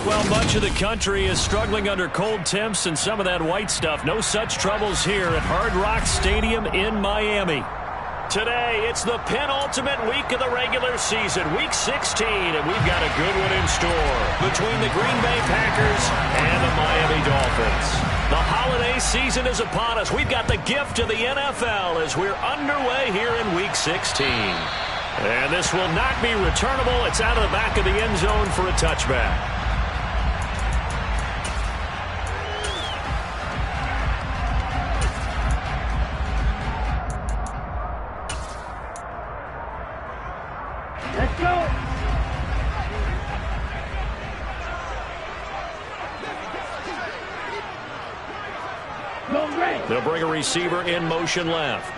Well, much of the country is struggling under cold temps and some of that white stuff. No such troubles here at Hard Rock Stadium in Miami. Today, it's the penultimate week of the regular season, Week 16, and we've got a good one in store between the Green Bay Packers and the Miami Dolphins. The holiday season is upon us. We've got the gift of the NFL as we're underway here in Week 16. And this will not be returnable. It's out of the back of the end zone for a touchback. Let's go. They'll bring a receiver in motion left.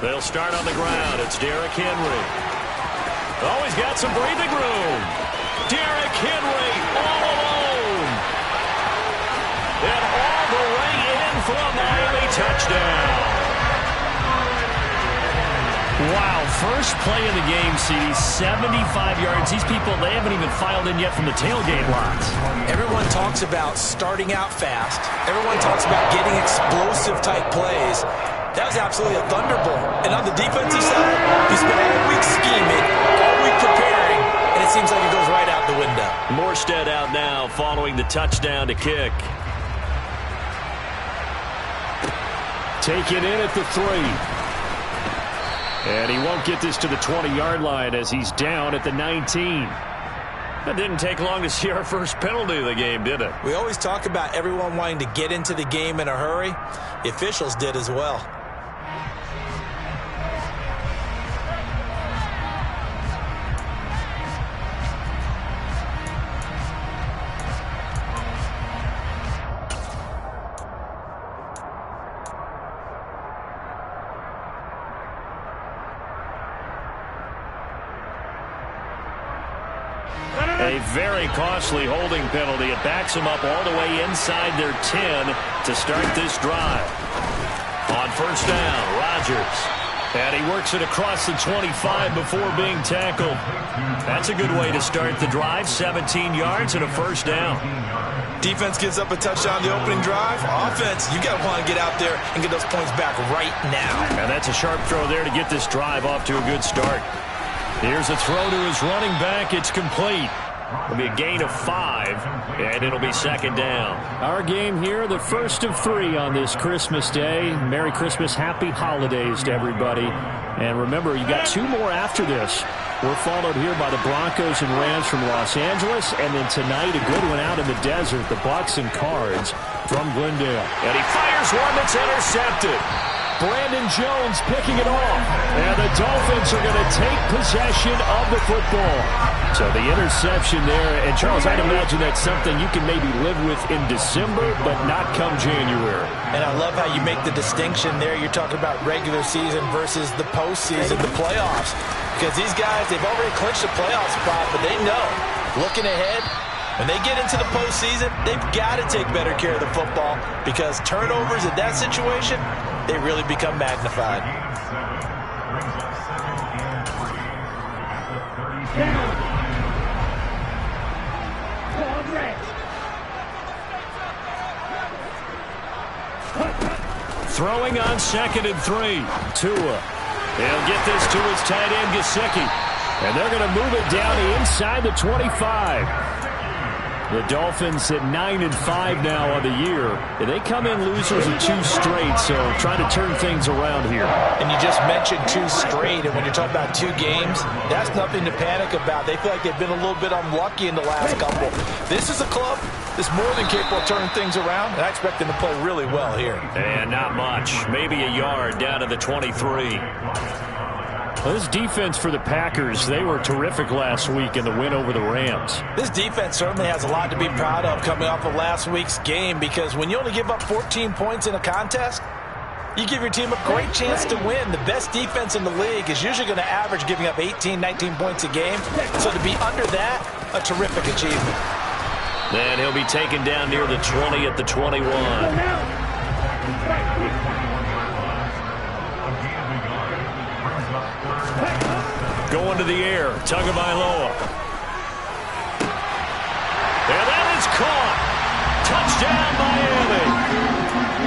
They'll start on the ground. It's Derrick Henry. Oh, he's got some breathing room. Derrick Henry all alone. And all the way in for a Miami touchdown. Wow, first play of the game, CD, 75 yards. These people, they haven't even filed in yet from the tailgate lots. Everyone talks about starting out fast. Everyone talks about getting explosive-type plays. That was absolutely a thunderbolt. And on the defensive side, you spent all week scheming, all week preparing, and it seems like it goes right out the window. Morstead out now following the touchdown to kick. Take it in at the 3. And he won't get this to the 20-yard line as he's down at the 19. It didn't take long to see our first penalty of the game, did it? We always talk about everyone wanting to get into the game in a hurry. The officials did as well. A very costly holding penalty. It backs them up all the way inside their 10 to start this drive. On first down, Rodgers. And he works it across the 25 before being tackled. That's a good way to start the drive. 17 yards and a first down. Defense gives up a touchdown the opening drive. Offense, you got to want to get out there and get those points back right now. And that's a sharp throw there to get this drive off to a good start. Here's a throw to his running back. It's complete. It'll be a gain of 5, and it'll be second down. Our game here, the first of 3 on this Christmas Day. Merry Christmas, happy holidays to everybody. And remember, you got 2 more after this. We're followed here by the Broncos and Rams from Los Angeles, and then tonight a good one out in the desert, the Bucs and Cards from Glendale. And he fires one that's intercepted. Brandon Jones picking it off. And the Dolphins are going to take possession of the football. So the interception there. And, Charles, I'd imagine that's something you can maybe live with in December, but not come January. And I love how you make the distinction there. You're talking about regular season versus the postseason, the playoffs. Because these guys, they've already clinched a playoff spot, but they know, looking ahead, when they get into the postseason, they've got to take better care of the football because turnovers in that situation, they really become magnified. Throwing on 2nd and 3. Tua. He'll get this to his tight end, Gesicki. And they're going to move it down inside the 25. The Dolphins at 9-5 now on the year. And they come in losers of 2 straight, so trying to turn things around here. And you just mentioned 2 straight, and when you're talking about 2 games, that's nothing to panic about. They feel like they've been a little bit unlucky in the last couple. This is a club that's more than capable of turning things around, and I expect them to play really well here. And not much. Maybe a yard down to the 23. Well, this defense for the Packers, they were terrific last week in the win over the Rams. This defense certainly has a lot to be proud of coming off of last week's game because when you only give up 14 points in a contest, you give your team a great chance to win. The best defense in the league is usually going to average giving up 18, 19 points a game. So to be under that, a terrific achievement. Then he'll be taken down near the 20 at the 21. Going to the air. Tagovailoa. And that is caught. Touchdown, Miami.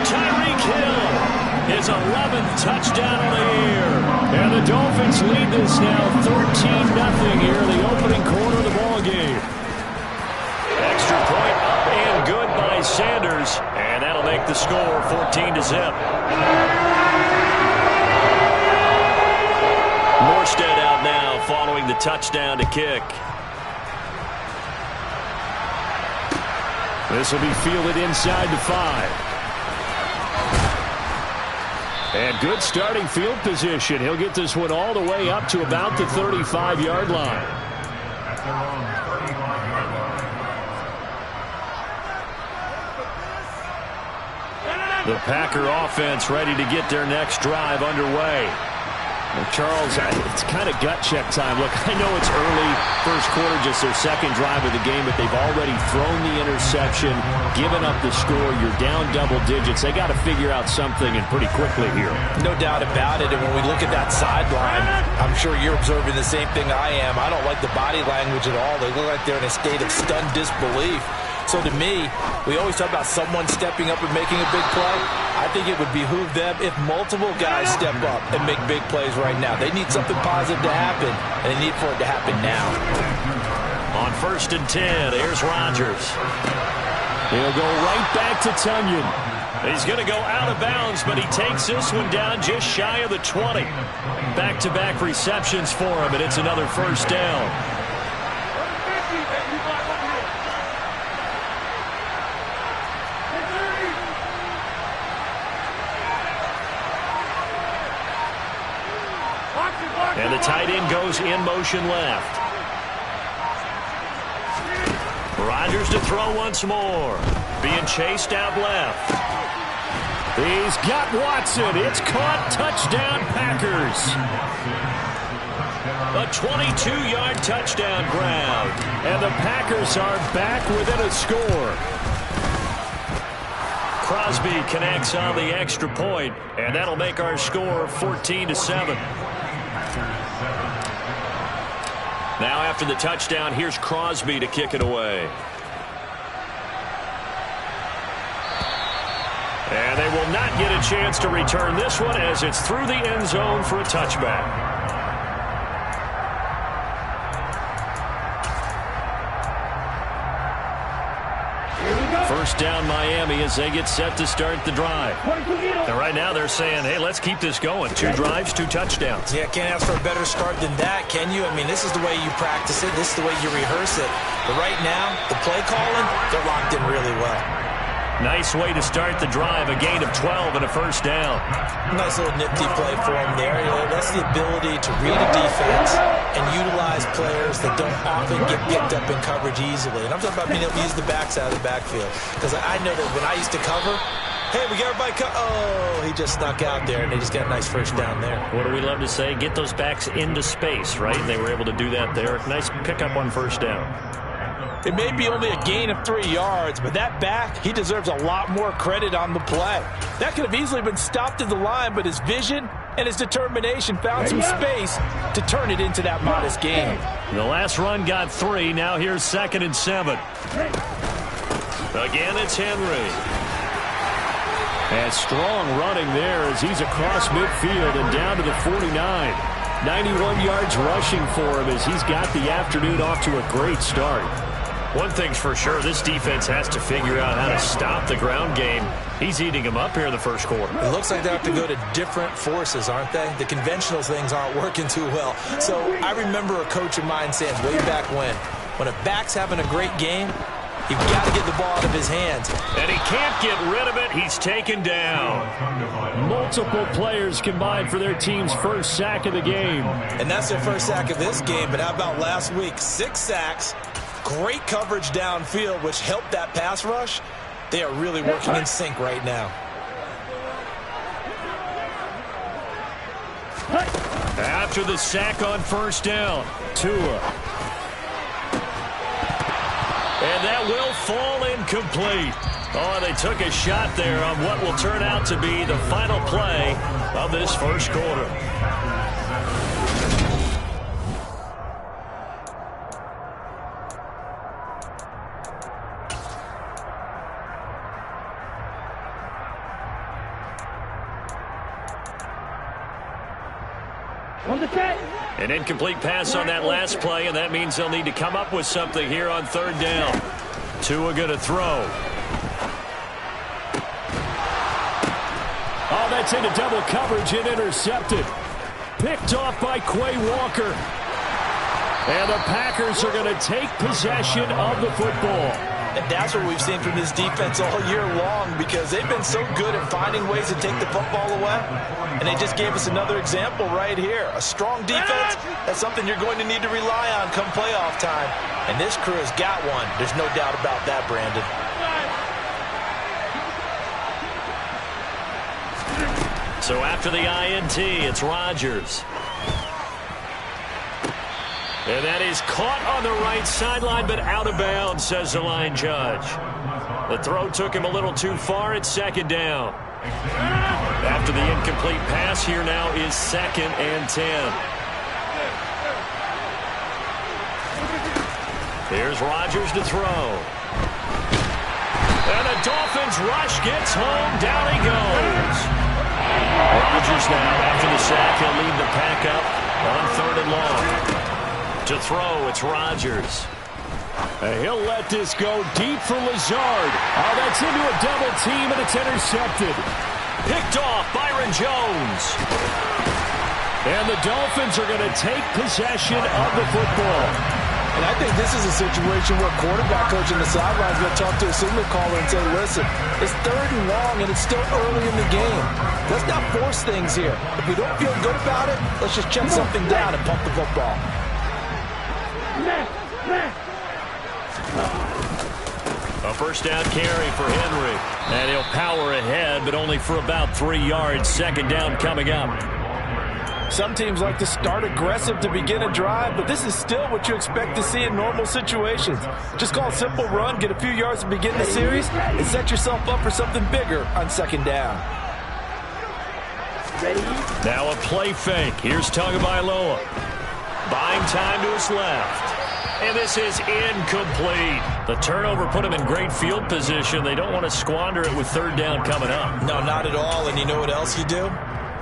Tyreek Hill. His 11th touchdown of the year. And the Dolphins lead this now 13-0 here in the opening quarter of the ball game. Extra point up and good by Sanders. And that'll make the score 14-0. Morstead out now following the touchdown to kick. This will be fielded inside the 5. And good starting field position. He'll get this one all the way up to about the 35-yard line. The Packer offense ready to get their next drive underway. Charles, it's kind of gut check time. Look, I know it's early, first quarter, just their second drive of the game, but they've already thrown the interception, given up the score. You're down double digits. They got to figure out something, and pretty quickly here. No doubt about it, and when we look at that sideline, I'm sure you're observing the same thing I am. I don't like the body language at all. They look like they're in a state of stunned disbelief. So to me, we always talk about someone stepping up and making a big play. I think it would behoove them if multiple guys step up and make big plays right now. They need something positive to happen, and they need for it to happen now. On 1st and 10, here's Rodgers. He'll go right back to Tunyon. He's going to go out of bounds, but he takes this one down just shy of the 20. Back-to-back receptions for him, and it's another first down. And the tight end goes in motion left. Rodgers to throw once more. Being chased out left. He's got Watson. It's caught. Touchdown, Packers. A 22-yard touchdown grab. And the Packers are back within a score. Crosby connects on the extra point, and that'll make our score 14-7. Now after the touchdown, here's Crosby to kick it away. And they will not get a chance to return this one as it's through the end zone for a touchback. First down Miami as they get set to start the drive. And right now they're saying, hey, let's keep this going. 2 drives, 2 touchdowns. Yeah, can't ask for a better start than that, can you? I mean, this is the way you practice it. This is the way you rehearse it. But right now, the play calling, they're locked in really well. Nice way to start the drive. A gain of 12 and a first down. Nice little nifty play for him there. You know, that's the ability to read a defense and utilize players that don't often get picked up in coverage easily. And I'm talking about being able to use the backs out of the backfield. Because I know that when I used to cover, hey, we got everybody oh, he just snuck out there, and they just got a nice first down there. What do we love to say? Get those backs into space, right? And they were able to do that there. Nice pickup on first down. It may be only a gain of 3 yards, but that back, he deserves a lot more credit on the play. That could have easily been stopped at the line, but his vision and his determination found some space to turn it into that modest gain. The last run got 3. Now here's 2nd and 7. Again, it's Henry. And strong running there as he's across midfield and down to the 49. 91 yards rushing for him as he's got the afternoon off to a great start. One thing's for sure, this defense has to figure out how to stop the ground game. He's eating them up here in the first quarter. It looks like they have to go to different forces, aren't they? The conventional things aren't working too well. So I remember a coach of mine saying way back when a back's having a great game, you've got to get the ball out of his hands. And he can't get rid of it. He's taken down. Multiple players combined for their team's first sack of the game. And that's their first sack of this game. But how about last week? 6 sacks. Great coverage downfield, which helped that pass rush. They are really working in sync right now. After the sack on first down, Tua. And that will fall incomplete. Oh, they took a shot there on what will turn out to be the final play of this first quarter. On the set. An incomplete pass on that last play, and that means they'll need to come up with something here on third down. Tua going to throw. Oh, that's into double coverage and intercepted. Picked off by Quay Walker. And the Packers are going to take possession of the football. And that's what we've seen from this defense all year long, because they've been so good at finding ways to take the football away. And they just gave us another example right here. A strong defense, that's something you're going to need to rely on come playoff time. And this crew has got one. There's no doubt about that, Brandon. So after the INT, it's Rodgers. And that is caught on the right sideline, but out of bounds, says the line judge. The throw took him a little too far. It's second down. After the incomplete pass, here now is 2nd and 10. Here's Rodgers to throw. And the Dolphins rush gets home. Down he goes. Rodgers now, after the sack, he'll lead the pack up on 3rd and long. To throw, it's Rodgers. He'll let this go deep for Lazard. Oh, that's into a double team, and it's intercepted. Picked off, Byron Jones. And the Dolphins are going to take possession of the football. And I think this is a situation where quarterback coach on the sideline is going to talk to a signal caller and say, listen, it's 3rd and long, and it's still early in the game. Let's not force things here. If we don't feel good about it, let's just check something down and pump the football. A first down carry for Henry. And he'll power ahead, but only for about 3 yards. 2nd down coming up. Some teams like to start aggressive to begin a drive, but this is still what you expect to see in normal situations. Just call a simple run, get a few yards to begin the series, and set yourself up for something bigger on 2nd down. Now a play fake. Here's Tagovailoa. Buying time to his left. And this is incomplete. The turnover put him in great field position. They don't want to squander it with 3rd down coming up. No, not at all. And you know what else you do?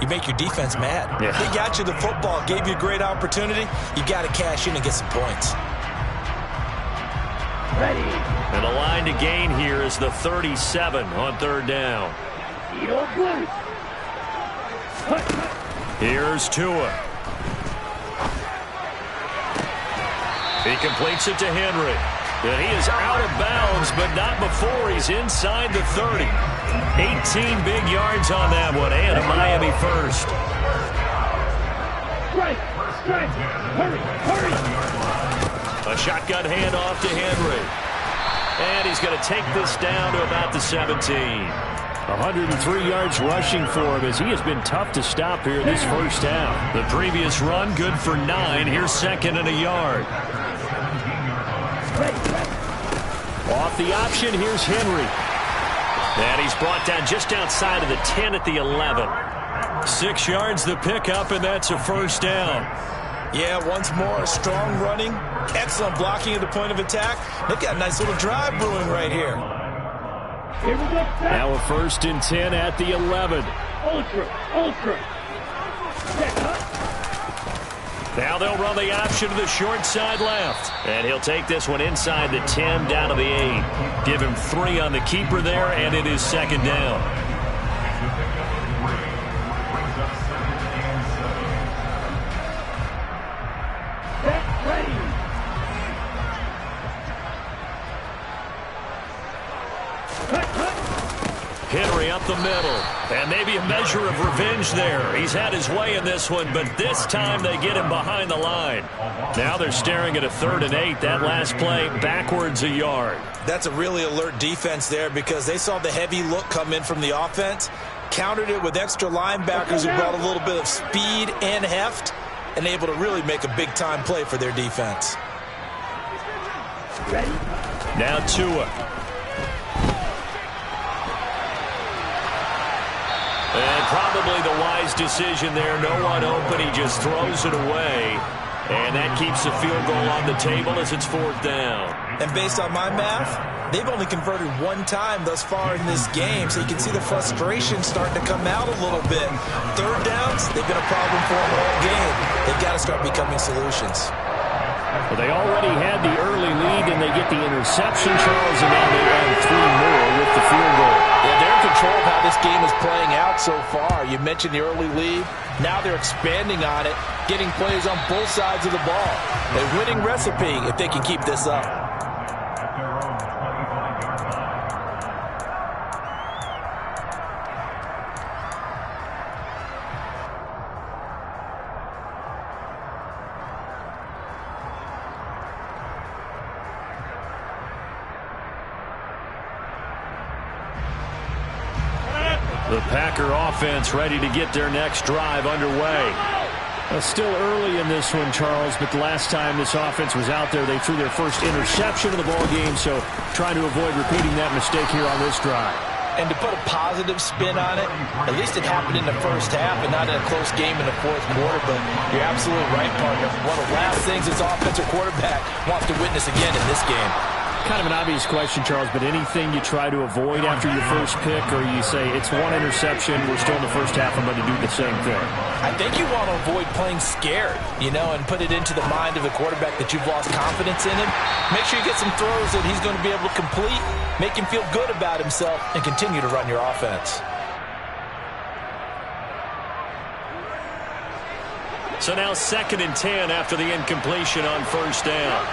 You make your defense mad. Yeah. They got you the football, gave you a great opportunity. You got to cash in and get some points. Ready. And the line to gain here is the 37 on 3rd down. Here's Tua. He completes it to Henry. And he is out of bounds, but not before he's inside the 30. 18 big yards on that one, and a Miami first. Strike! Hurry! A shotgun handoff to Henry. And he's going to take this down to about the 17. 103 yards rushing for him as he has been tough to stop here this first half. The previous run good for 9. Here's 2nd and a yard. Off the option, here's Henry. And he's brought down just outside of the 10 at the 11. 6 yards the pickup, and that's a first down. Yeah, once more, strong running, excellent blocking at the point of attack. They've got a nice little drive brewing right here. Now a 1st and 10 at the 11. Ultra. Now they'll run the option to the short side left. And he'll take this one inside the 10 down to the 8. Give him 3 on the keeper there, and it is 2nd down. Henry up the middle, and maybe a measure of revenge there. He's had his way in this one, but this time they get him behind the line. Now they're staring at a 3rd and 8. That last play, backwards a yard. That's a really alert defense there because they saw the heavy look come in from the offense, countered it with extra linebackers who brought a little bit of speed and heft, and able to really make a big-time play for their defense. Now Tua. And probably the wise decision there. No one open. He just throws it away. And that keeps the field goal on the table as it's 4th down. And based on my math, they've only converted 1 time thus far in this game. So you can see the frustration starting to come out a little bit. 3rd down, offense. They've been a problem for them all game. They've got to start becoming solutions. Well, they already had the early lead, and they get the interception, Charles, and now they add 3 more with the field goal. Yeah, they're in control of how this game is playing out so far. You mentioned the early lead. Now they're expanding on it, getting plays on both sides of the ball. A winning recipe if they can keep this up. The Packer offense ready to get their next drive underway. Still early in this one, Charles, but the last time this offense was out there, they threw their first interception of the ball game, so trying to avoid repeating that mistake here on this drive. And to put a positive spin on it, at least it happened in the first half and not in a close game in the fourth quarter, but you're absolutely right, partner. One of the last things this offensive quarterback wants to witness again in this game. Kind of an obvious question, Charles, but anything you try to avoid after your first pick, or you say it's one interception, we're still in the first half, I'm going to do the same thing? I think you want to avoid playing scared, and put it into the mind of the quarterback that you've lost confidence in him. Make sure you get some throws that he's going to be able to complete, make him feel good about himself, and continue to run your offense. So now 2nd and 10 after the incompletion on first down.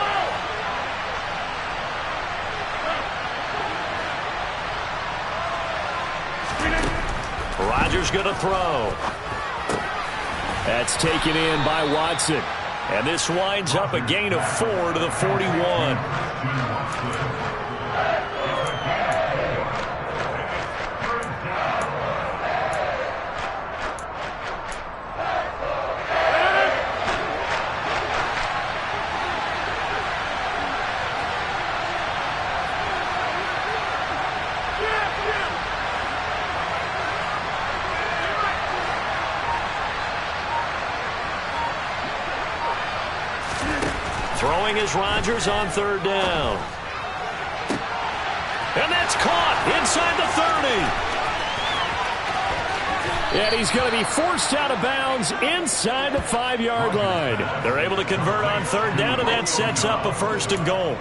Rodgers going to throw. That's taken in by Watson. And this winds up a gain of 4 to the 41. Throwing is Rodgers on 3rd down. And that's caught inside the 30. And he's going to be forced out of bounds inside the 5-yard line. They're able to convert on 3rd down, and that sets up a 1st and goal.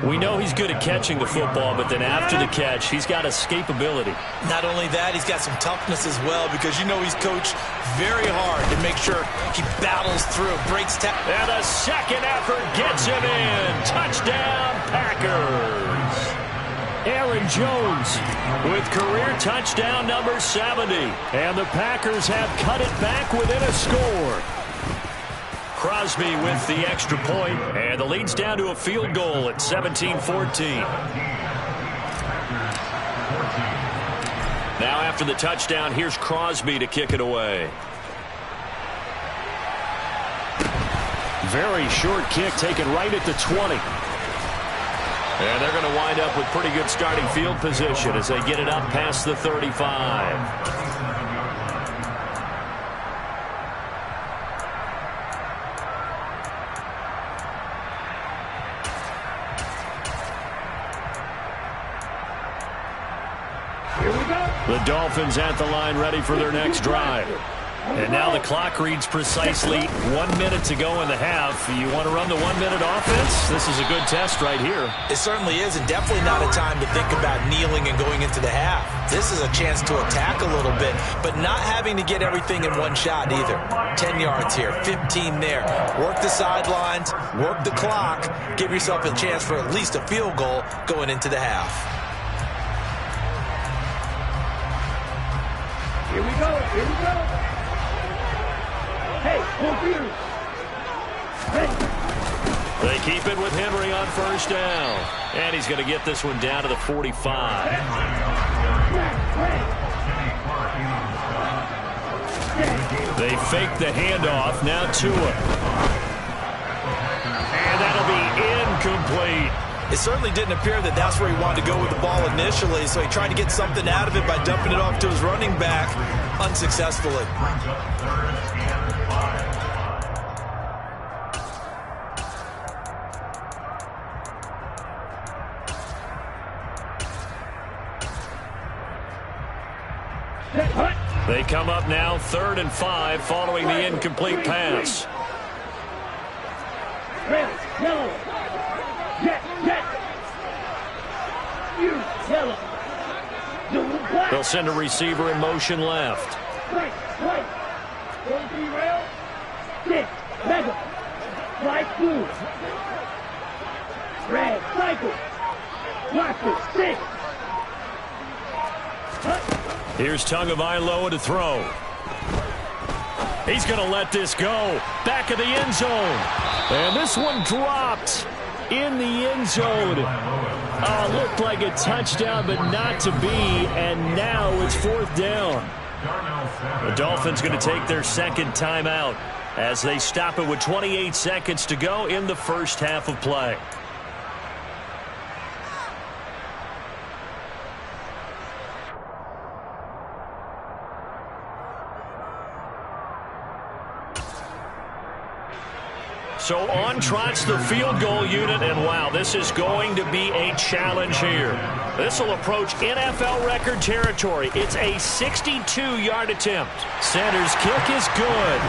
We know he's good at catching the football, but then after the catch, he's got escapability. Not only that, he's got some toughness as well, because he's coached very hard to make sure he battles through, breaks tackles. And a second effort gets him in. Touchdown, Packers. Aaron Jones with career touchdown number 70. And the Packers have cut it back within a score. Crosby with the extra point, and the lead's down to a field goal at 17-14. Now after the touchdown, here's Crosby to kick it away. Very short kick taken right at the 20. And they're going to wind up with pretty good starting field position as they get it up past the 35. The Dolphins at the line ready for their next drive. And now the clock reads precisely 1 minute to go in the half. You want to run the 1 minute offense? This is a good test right here. It certainly is, and definitely not a time to think about kneeling and going into the half. This is a chance to attack a little bit, but not having to get everything in one shot either. 10 yards here, 15 there. Work the sidelines, work the clock, give yourself a chance for at least a field goal going into the half. Here we go. Here we go. Hey, over you. Ready. They keep it with Henry on first down. And he's going to get this one down to the 45. They fake the handoff. Now Tua. And that'll be incomplete. It certainly didn't appear that that's where he wanted to go with the ball initially, so he tried to get something out of it by dumping it off to his running back unsuccessfully. They come up now, 3rd and 5, following the incomplete pass. Red, yellow, jet, jet. You, yellow. Black. They'll send a receiver in motion left. Right, right. 1-3 rail. 6, mega. Light blue. Red, cycle. Blacker, 6. Here's Tagovailoa to throw. He's going to let this go. Back of the end zone. And this one dropped in the end zone. Looked like a touchdown, but not to be. And now it's 4th down. The Dolphins going to take their 2nd timeout as they stop it with 28 seconds to go in the first half of play. So on trots the field goal unit, and wow, this is going to be a challenge here. This will approach NFL record territory. It's a 62-yard attempt. Sanders' kick is good.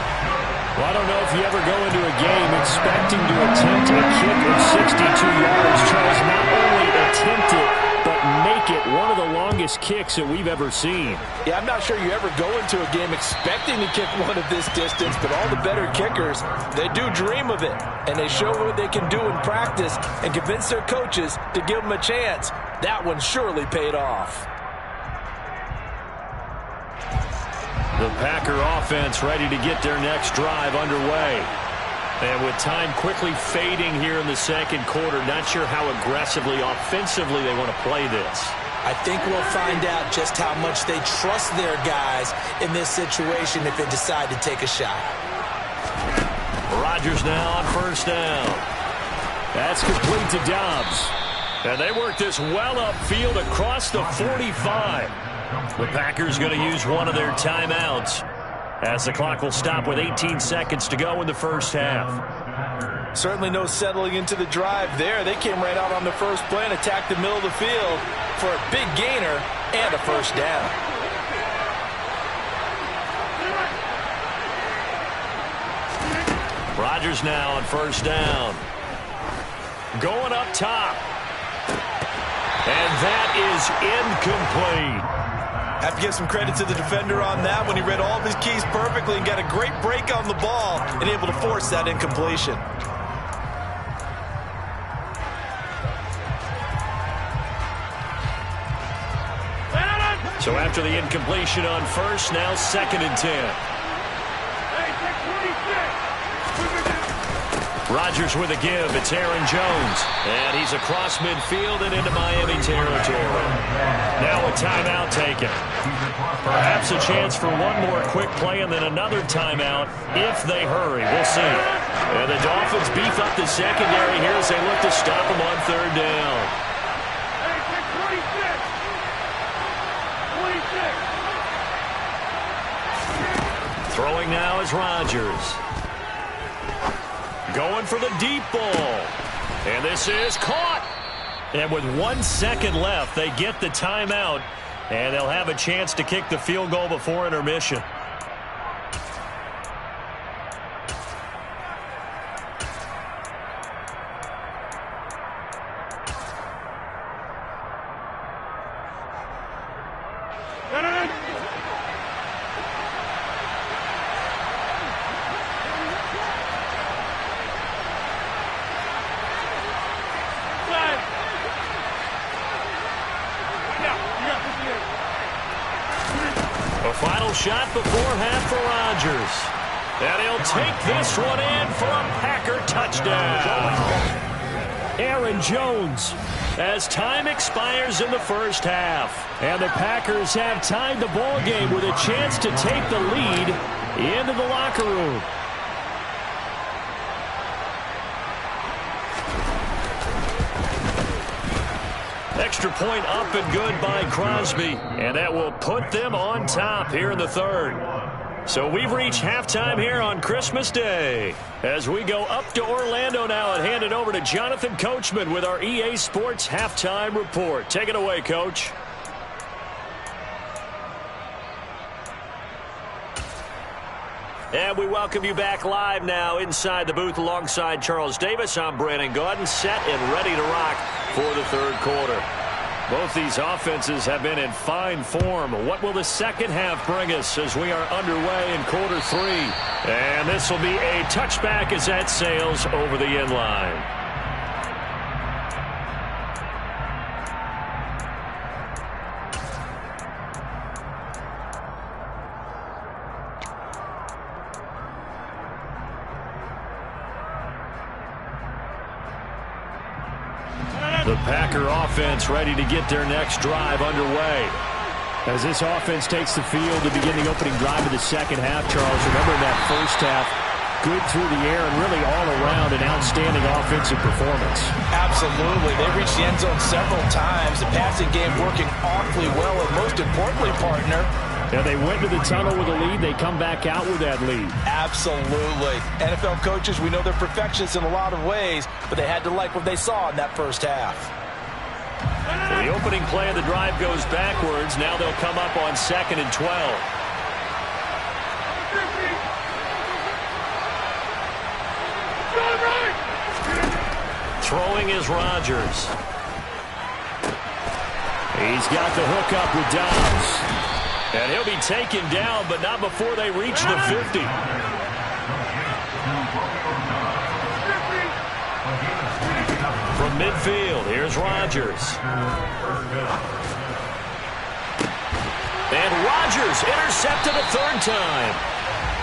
Well, I don't know if you ever go into a game expecting to attempt a kick of 62 yards. Charles, not only attempt it, but make it one of the longest kicks that we've ever seen. Yeah, I'm not sure you ever go into a game expecting to kick one of this distance, but all the better kickers, they do dream of it, and they show what they can do in practice and convince their coaches to give them a chance. That one surely paid off. The Packer offense ready to get their next drive underway. And with time quickly fading here in the 2nd quarter, not sure how aggressively, offensively they want to play this. I think we'll find out just how much they trust their guys in this situation if they decide to take a shot. Rodgers now on 1st down. That's complete to Dobbs. And they work this well upfield across the 45. The Packers going to use one of their timeouts as the clock will stop with 18 seconds to go in the first half. Certainly no settling into the drive there. They came right out on the first play and attacked the middle of the field for a big gainer and a 1st down. Rodgers now on 1st down. Going up top. And that is incomplete. Have to give some credit to the defender on that when he read all of his keys perfectly and got a great break on the ball and able to force that incompletion. So after the incompletion on 1st, now 2nd and 10. Rodgers with a give. It's Aaron Jones. And he's across midfield and into Miami territory. Now a timeout taken. Perhaps a chance for one more quick play and then another timeout if they hurry. We'll see. And the Dolphins beef up the secondary here as they look to stop them on 3rd down. Throwing now is Rodgers. Going for the deep ball. And this is caught. And with 1 second left, they get the timeout. And they'll have a chance to kick the field goal before intermission. Shot before half for Rodgers. And he'll take this one in for a Packer touchdown. Aaron Jones, as time expires in the first half. And the Packers have tied the ball game with a chance to take the lead into the locker room. Extra point up and good by Crosby. And that will put them on top here in the 3rd. So we've reached halftime here on Christmas Day. As we go up to Orlando now and hand it over to Jonathan Coachman with our EA Sports Halftime Report. Take it away, Coach. And we welcome you back live now inside the booth alongside Charles Davis. I'm Brandon Gaudin, set and ready to rock for the third quarter. Both these offenses have been in fine form. What will the second half bring us as we are underway in quarter three? And this will be a touchback as that sails over the end line. The Packer offense ready to get their next drive underway. As this offense takes the field to begin the opening drive of the second half, Charles, remember that first half, good through the air and really all around an outstanding offensive performance. Absolutely. They reached the end zone several times. The passing game working awfully well, and most importantly, partner, yeah, they went to the tunnel with a lead. They come back out with that lead. Absolutely. NFL coaches, we know they're perfectionists in a lot of ways, but they had to like what they saw in that first half. The opening play of the drive goes backwards. Now they'll come up on 2nd and 12. Throwing is Rodgers. He's got the hook up with Dobbs. And he'll be taken down, but not before they reach the 50. From midfield, here's Rodgers. And Rodgers intercepted a third time.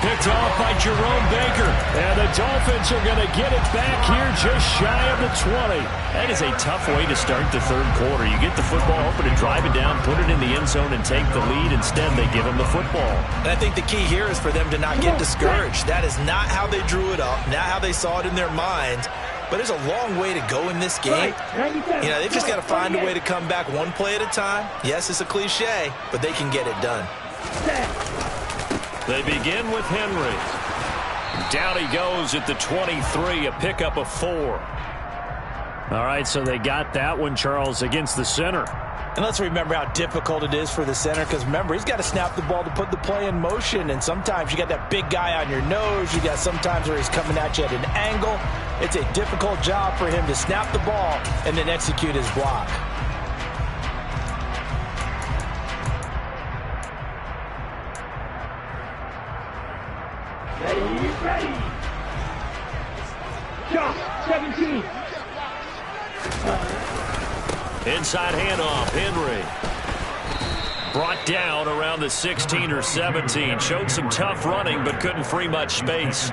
Picked off by Jerome Baker. And the Dolphins are going to get it back here just shy of the 20. That is a tough way to start the third quarter. You get the football, hoping to drive it down, put it in the end zone, and take the lead. Instead, they give them the football. And I think the key here is for them to not get discouraged. That is not how they drew it up, not how they saw it in their minds. But there's a long way to go in this game. You know, they've just got to find a way to come back one play at a time. Yes, it's a cliche, but they can get it done. They begin with Henry. Down he goes at the 23, a pickup of 4. All right, so they got that one, Charles, against the center. And let's remember how difficult it is for the center, because remember, he's got to snap the ball to put the play in motion, and sometimes you got that big guy on your nose. You got sometimes where he's coming at you at an angle. It's a difficult job for him to snap the ball and then execute his block. Ready. Josh, 17. Inside handoff, Henry. Brought down around the 16 or 17. Showed some tough running, but couldn't free much space.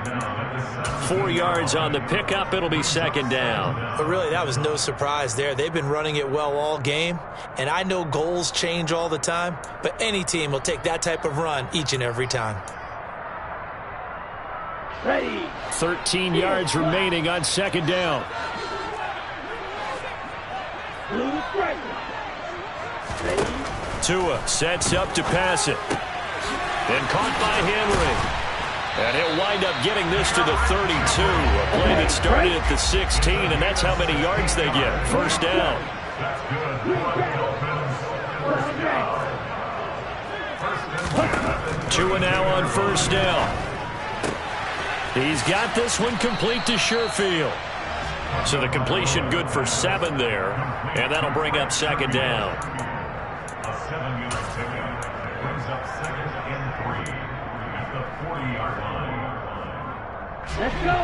4 yards on the pickup. It'll be second down. But really, that was no surprise there. They've been running it well all game. And I know goals change all the time, but any team will take that type of run each and every time. Ready. 13 yards remaining on second down. Blue striker. Ready. Tua sets up to pass it. Then caught by Henry. And he'll wind up getting this to the 32. A play that started at the 16, and that's how many yards they get. First down. Tua now on first down. He's got this one complete to Sherfield. So the completion good for 7 there. And that'll bring up second down. A 7-yard pickup brings up 2nd and 3 at the 40-yard line. Let's go.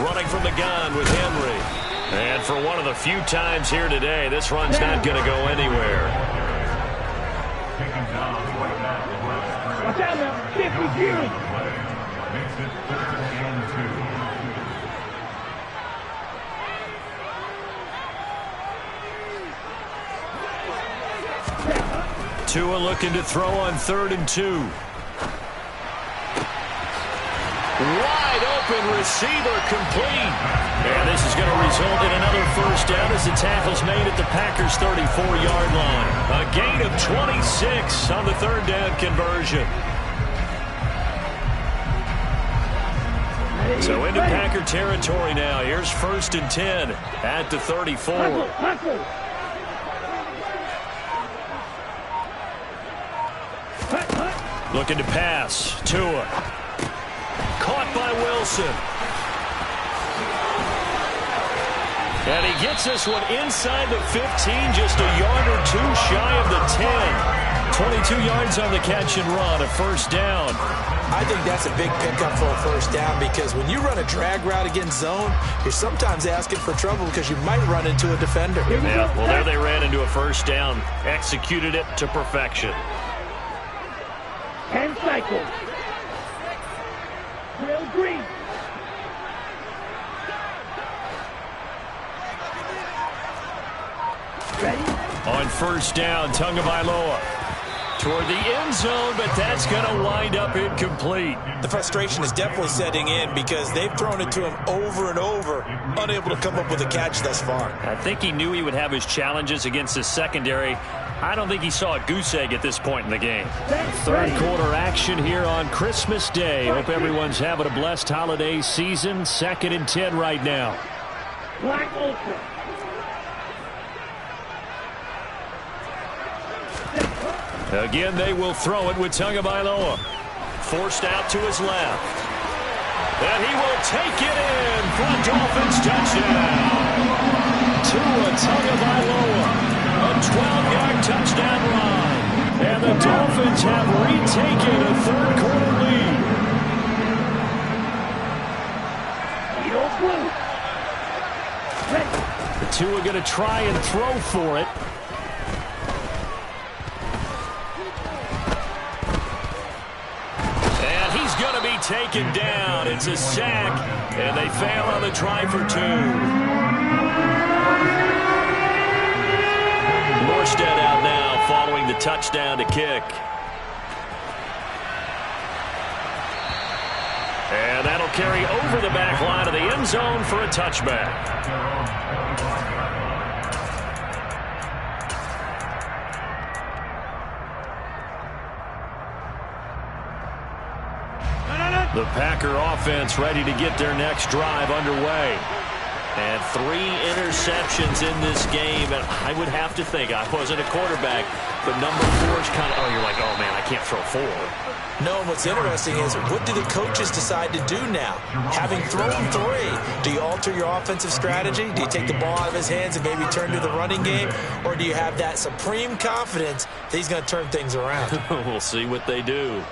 Running from the gun with Henry. And for one of the few times here today, this run's not going to go anywhere. Watch out now. 50 Fury. Makes it 3rd and 2. Tua looking to throw on 3rd and 2. Wide open receiver complete. And this is going to result in another first down as the tackle's made at the Packers' 34-yard line. A gain of 26 on the third down conversion. So into Packer territory now. Here's 1st and 10 at the 34. Looking to pass. Tua. Caught by Wilson. And he gets this one inside the 15, just a yard or two shy of the 10. 22 yards on the catch and run, a first down. I think that's a big pickup for a first down because when you run a drag route against zone, you're sometimes asking for trouble because you might run into a defender. Yeah, well, there they ran into a first down. Executed it to perfection. 10 cycles. Will Green. Ready? On first down, Tagovailoa toward the end zone, but that's going to wind up incomplete. The frustration is definitely setting in because they've thrown it to him over and over, unable to come up with a catch thus far. I think he knew he would have his challenges against his secondary. I don't think he saw a goose egg at this point in the game. Third quarter action here on Christmas Day. Hope everyone's having a blessed holiday season. 2nd and 10 right now. Black Ultra. Again, they will throw it with Tagovailoa. Forced out to his left. And he will take it in for a Dolphins touchdown. Tua Tagovailoa. A 12-yard touchdown run. And the Dolphins have retaken a third quarter lead. The Tua going to try and throw for it. Going to be taken down. It's a sack, and they fail on the try for 2. Morstead out now following the touchdown to kick. And that'll carry over the back line of the end zone for a touchback. The Packer offense ready to get their next drive underway. And 3 interceptions in this game. And I would have to think, I wasn't a quarterback, but number 4 is kind of, you're like, oh, man, I can't throw 4. No, what's interesting is what do the coaches decide to do now? Having thrown 3, do you alter your offensive strategy? Do you take the ball out of his hands and maybe turn to the running game? Or do you have that supreme confidence that he's going to turn things around? We'll see what they do.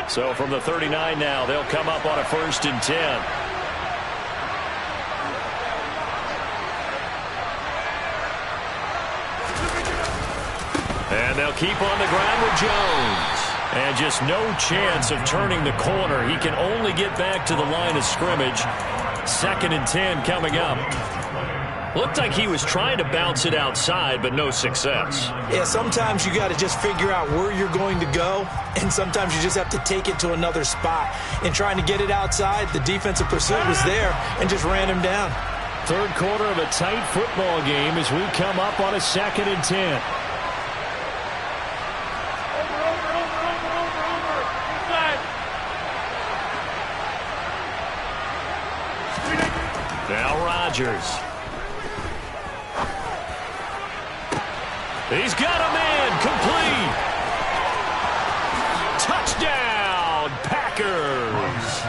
So from the 39 now, they'll come up on a 1st and 10. And they'll keep on the ground with Jones. And just no chance of turning the corner. He can only get back to the line of scrimmage. 2nd and 10 coming up. Looked like he was trying to bounce it outside, but no success. Yeah, sometimes you got to just figure out where you're going to go, and sometimes you just have to take it to another spot. In trying to get it outside, the defensive pursuit was there and just ran him down. Third quarter of a tight football game as we come up on a 2nd and 10. Now Rodgers. He's got a man complete. Touchdown, Packers.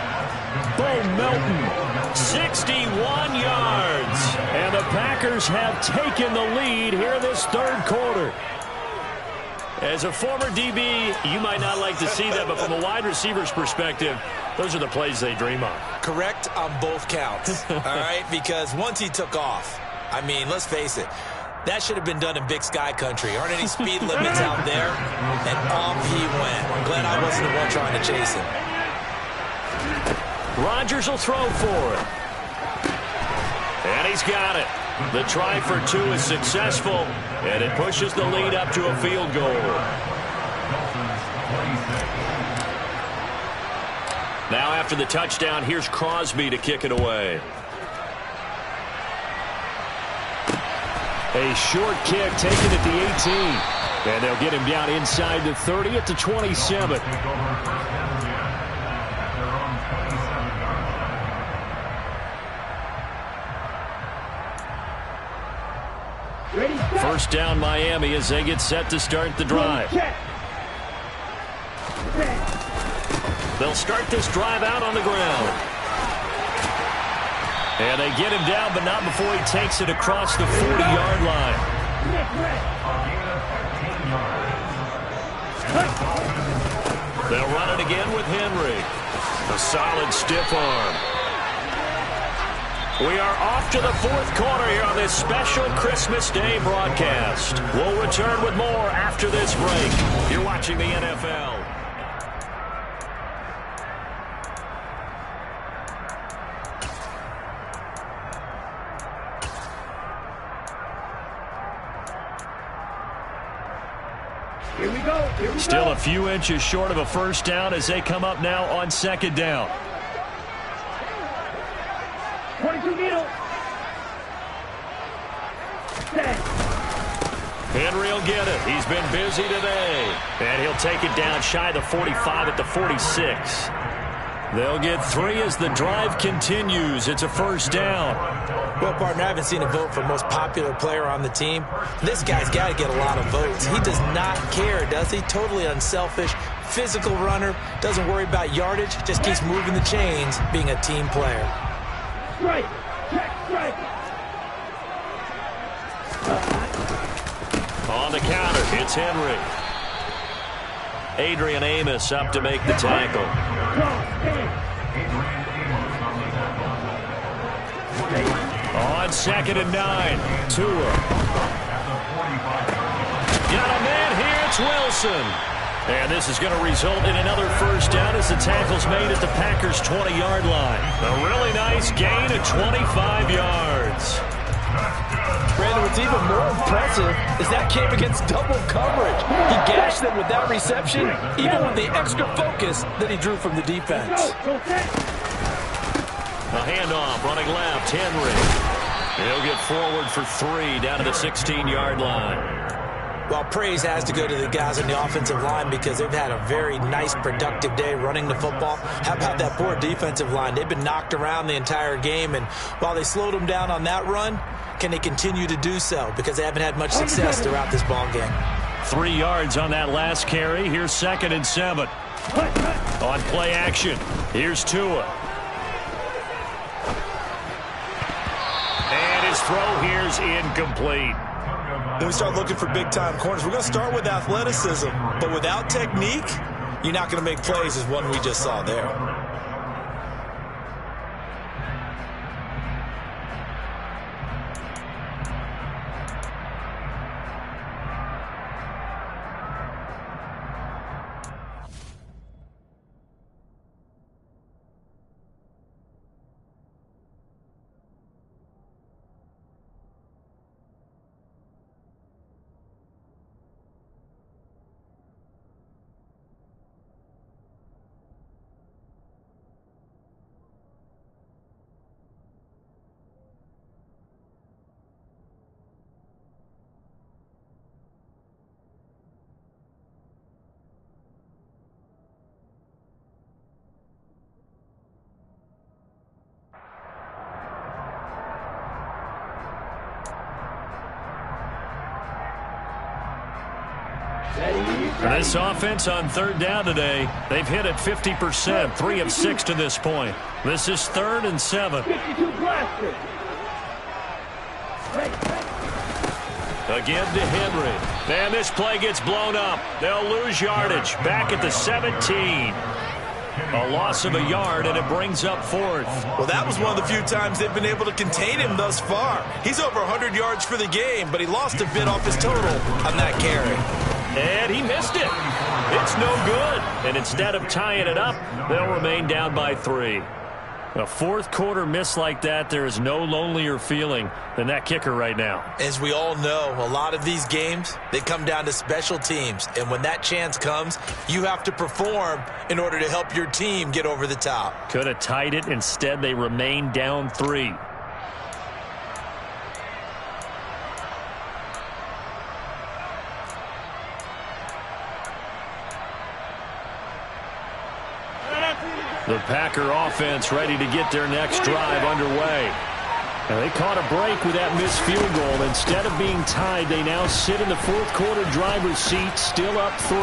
Bo Melton, 61 yards. And the Packers have taken the lead here this third quarter. As a former DB, you might not like to see that, but from a wide receiver's perspective, those are the plays they dream of. Correct on both counts, all right? Because once he took off, I mean, let's face it, that should have been done in Big Sky country. Aren't any speed limits out there? And off he went. I'm glad I wasn't the one trying to chase him. Rodgers will throw for it. And he's got it. The try for 2 is successful, and it pushes the lead up to a field goal. Now after the touchdown, here's Crosby to kick it away. A short kick taken at the 18. And they'll get him down inside the 30 at the 27. First down Miami as they get set to start the drive. Check. Set. They'll start this drive out on the ground. And they get him down, but not before he takes it across the 40-yard line. They'll run it again with Henry. A solid stiff arm. We are off to the fourth quarter here on this special Christmas Day broadcast. We'll return with more after this break. You're watching the NFL. Here we go. Here we Still go. a few inches short of a first down as they come up now on second down. 22 needle. Henry will get it. He's been busy today. And he'll take it down shy of the 45 at the 46. They'll get 3 as the drive continues. It's a first down. Well, partner, I haven't seen a vote for most popular player on the team. This guy's got to get a lot of votes. He does not care, does he? Totally unselfish, physical runner, doesn't worry about yardage, just keeps moving the chains, being a team player. Strike. Check strike. On the counter, it's Henry. Adrian Amos up to make the tackle. On 2nd and 9, Tua. Got a man here, it's Wilson. And this is going to result in another first down as the tackle's made at the Packers' 20-yard line. A really nice gain of 25 yards. Brandon, what's even more impressive is that came against double coverage. He gashed them with that reception, even with the extra focus that he drew from the defense. A handoff, running left, Henry. He'll get forward for 3 down to the 16-yard line. Well, praise has to go to the guys on the offensive line because they've had a very nice, productive day running the football. How about that poor defensive line? They've been knocked around the entire game, and while they slowed them down on that run, can they continue to do so? Because they haven't had much success throughout this ball game. 3 yards on that last carry. Here's 2nd and 7. On play action, here's Tua. And his throw here's incomplete. When we start looking for big-time corners, we're going to start with athleticism. But without technique, you're not going to make plays as one we just saw there. This offense on 3rd down today, they've hit it 50%, 3 of 6 to this point. This is 3rd and 7. 52 blaster. Again to Henry. And this play gets blown up. They'll lose yardage. Back at the 17. A loss of a yard, and it brings up 4th. Well, that was one of the few times they've been able to contain him thus far. He's over 100 yards for the game, but he lost a bit off his total on that carry. And he missed it. It's no good. And instead of tying it up, they'll remain down by 3. A 4th quarter miss like that, there is no lonelier feeling than that kicker right now. As we all know, a lot of these games, they come down to special teams. And when that chance comes, you have to perform in order to help your team get over the top. Could have tied it. Instead, they remain down 3. The Packer offense ready to get their next drive underway. And they caught a break with that missed field goal. Instead of being tied, they now sit in the 4th quarter driver's seat, still up 3.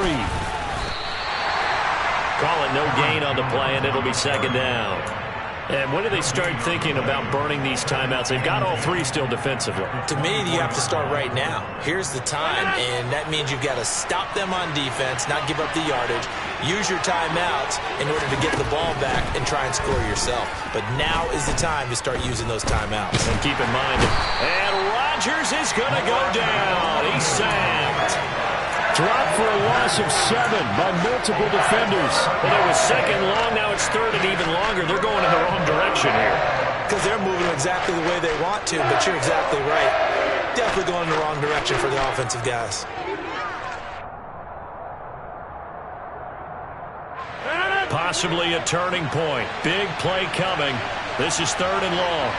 Call it no gain on the play, and it'll be second down. And when do they start thinking about burning these timeouts? They've got all three still defensively. To me, you have to start right now. Here's the time, and that means you've got to stop them on defense, not give up the yardage, use your timeouts in order to get the ball back and try and score yourself. But now is the time to start using those timeouts. And keep in mind, and Rodgers is going to go down. He's sacked. Dropped for a loss of 7 by multiple defenders. And it was second long. Now it's third and even longer. They're going in the wrong direction here. Because they're moving exactly the way they want to, but you're exactly right. Definitely going in the wrong direction for the offensive guys. Possibly a turning point. Big play coming. This is third and long.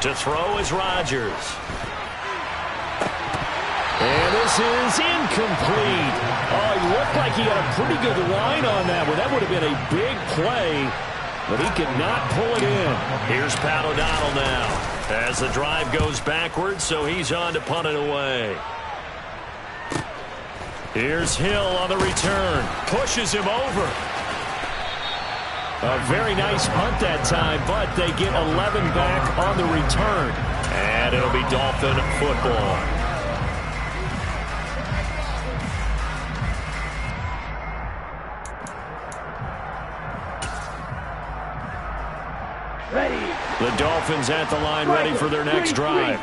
To throw is Rodgers. And this is incomplete. Oh, he looked like he had a pretty good line on that one. That would have been a big play, but he could not pull it in. Here's Pat O'Donnell now as the drive goes backwards, so he's on to punt it away. Here's Hill on the return. Pushes him over. A very nice punt that time, but they get 11 back on the return. And it'll be Dolphin football. The Dolphins at the line ready for their next drive.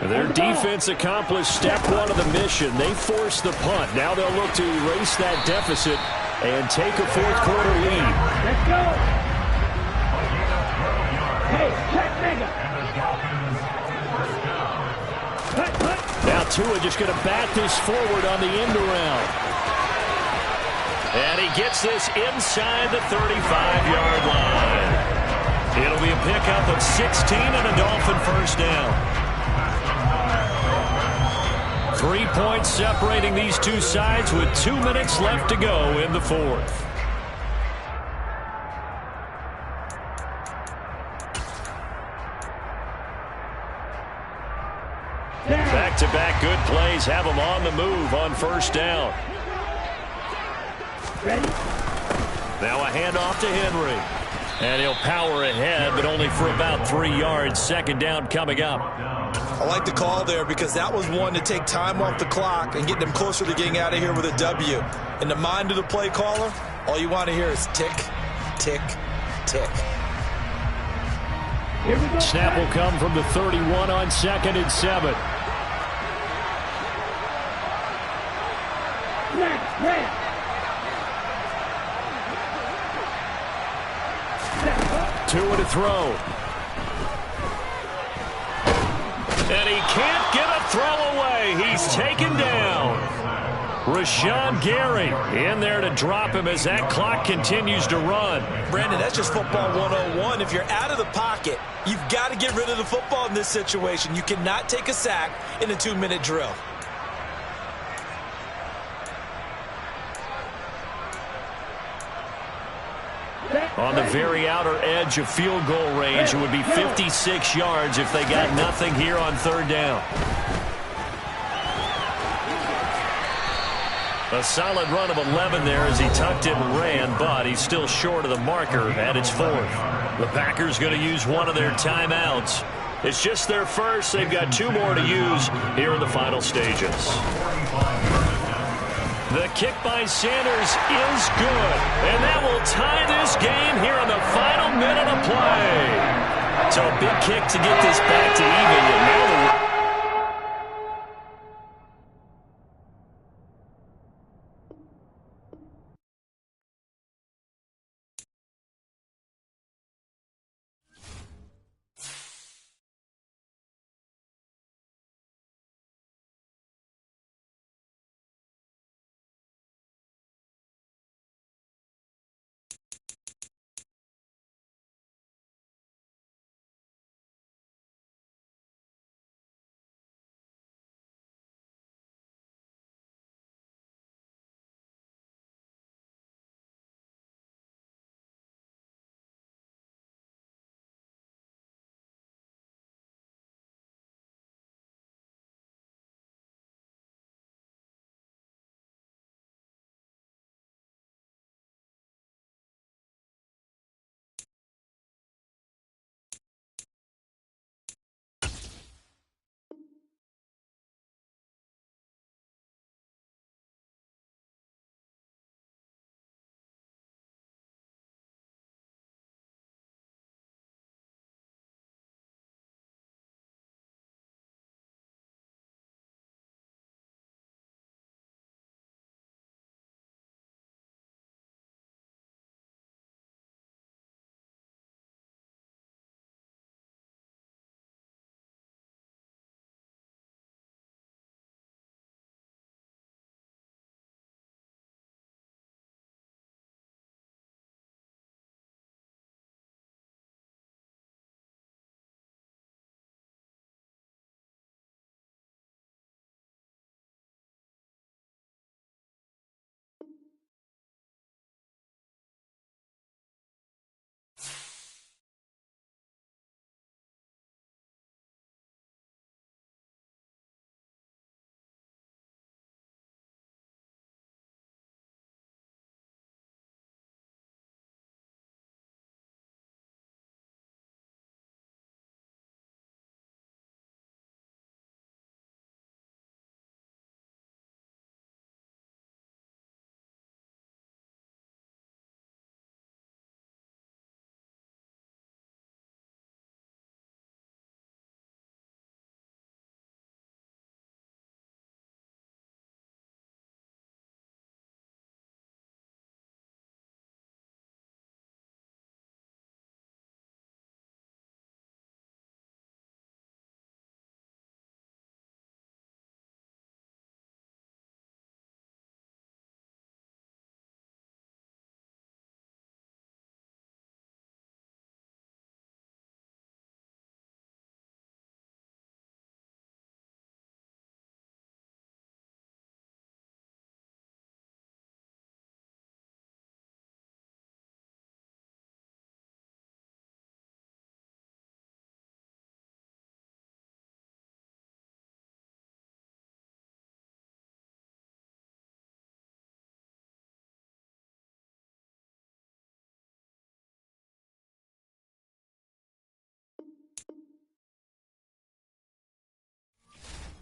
Their defense accomplished step one of the mission. They forced the punt. Now they'll look to erase that deficit and take a fourth quarter lead. Let's go. Hey, check nigga. Now Tua just going to bat this forward on the end around. And he gets this inside the 35-yard line. It'll be a pickup of 16 and a Dolphin first down. 3 points separating these two sides with 2 minutes left to go in the fourth. Back-to-back good plays have them on the move on first down. Ready? Now a handoff to Henry. And he'll power ahead, but only for about 3 yards. Second down coming up. I like the call there because that was one to take time off the clock and get them closer to getting out of here with a W. In the mind of the play caller, all you want to hear is tick, tick, tick. Here we go. Snap will come from the 31 on 2nd and 7. Snap, snap. Tua to throw. And he can't get a throw away. He's taken down. Rashawn Gary in there to drop him as that clock continues to run. Brandon, that's just football 101. If you're out of the pocket, you've got to get rid of the football in this situation. You cannot take a sack in a 2-minute drill. On the very outer edge of field goal range, it would be 56 yards if they got nothing here on third down. A solid run of 11 there as he tucked in and ran, but he's still short of the marker at its fourth. The Packers going to use one of their timeouts. It's just their first. They've got 2 more to use here in the final stages. The kick by Sanders is good, and that will tie this game here in the final minute of play. So a big kick to get this back to even, and now the